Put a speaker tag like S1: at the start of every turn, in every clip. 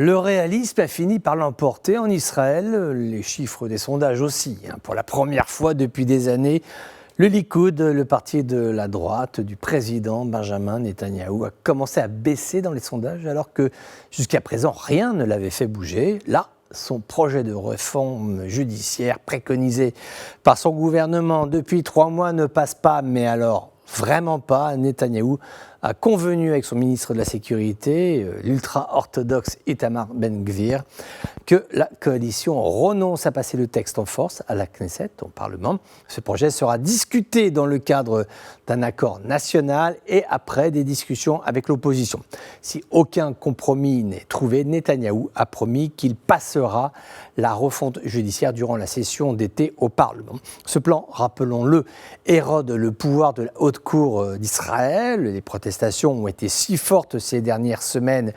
S1: Le réalisme a fini par l'emporter en Israël, les chiffres des sondages aussi. Pour la première fois depuis des années, le Likoud, le parti de la droite du président Benjamin Netanyahou, a commencé à baisser dans les sondages alors que jusqu'à présent rien ne l'avait fait bouger. Là, son projet de réforme judiciaire préconisé par son gouvernement depuis 3 mois ne passe pas, mais alors vraiment pas. Netanyahou a convenu avec son ministre de la Sécurité, l'ultra-orthodoxe Itamar Ben-Gvir, que la coalition renonce à passer le texte en force à la Knesset, au Parlement. Ce projet sera discuté dans le cadre d'un accord national et après des discussions avec l'opposition. Si aucun compromis n'est trouvé, Netanyahou a promis qu'il passera la refonte judiciaire durant la session d'été au Parlement. Ce plan, rappelons-le, érode le pouvoir de la haute cour d'Israël. Les protestations ont été si fortes ces dernières semaines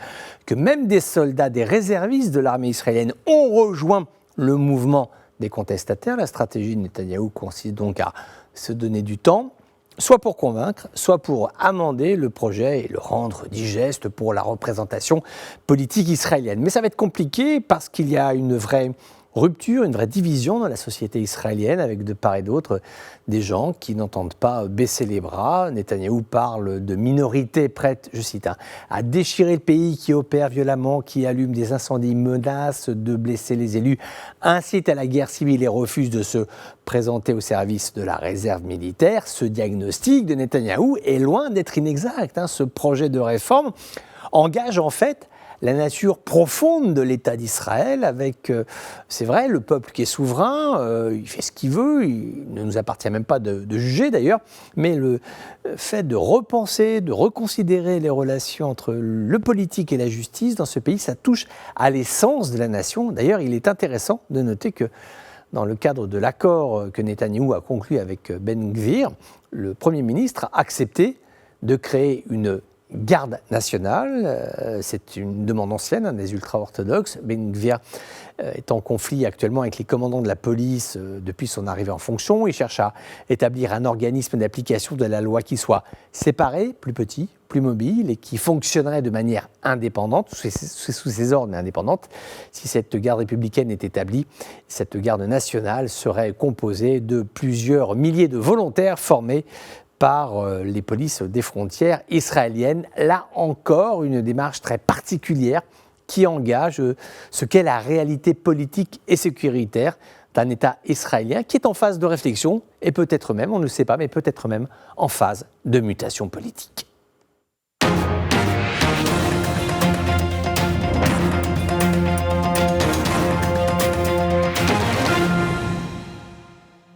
S1: que même des soldats, des réservistes de l'armée israélienne ont rejoint le mouvement des contestataires. La stratégie de Netanyahou consiste donc à se donner du temps, soit pour convaincre, soit pour amender le projet et le rendre digeste pour la représentation politique israélienne. Mais ça va être compliqué parce qu'il y a une vraie rupture, une vraie division dans la société israélienne avec de part et d'autre des gens qui n'entendent pas baisser les bras. Netanyahou parle de minorités prêtes, je cite, à déchirer le pays, qui opèrent violemment, qui allument des incendies, menacent de blesser les élus, incite à la guerre civile et refuse de se présenter au service de la réserve militaire. Ce diagnostic de Netanyahou est loin d'être inexact. Ce projet de réforme engage en fait la nature profonde de l'État d'Israël avec, c'est vrai, le peuple qui est souverain, il fait ce qu'il veut, il ne nous appartient même pas de juger d'ailleurs, mais le fait de repenser, de reconsidérer les relations entre le politique et la justice dans ce pays, ça touche à l'essence de la nation. D'ailleurs, il est intéressant de noter que dans le cadre de l'accord que Netanyahou a conclu avec Ben-Gvir, le Premier ministre a accepté de créer une garde nationale, c'est une demande ancienne des ultra-orthodoxes. Ben-Gvir est en conflit actuellement avec les commandants de la police depuis son arrivée en fonction. Il cherche à établir un organisme d'application de la loi qui soit séparé, plus petit, plus mobile et qui fonctionnerait de manière indépendante, sous ses ordres mais indépendante. Si cette garde républicaine est établie, cette garde nationale serait composée de plusieurs milliers de volontaires formés par les polices des frontières israéliennes. Là encore, une démarche très particulière qui engage ce qu'est la réalité politique et sécuritaire d'un État israélien qui est en phase de réflexion et peut-être même, on ne le sait pas, mais peut-être même en phase de mutation politique.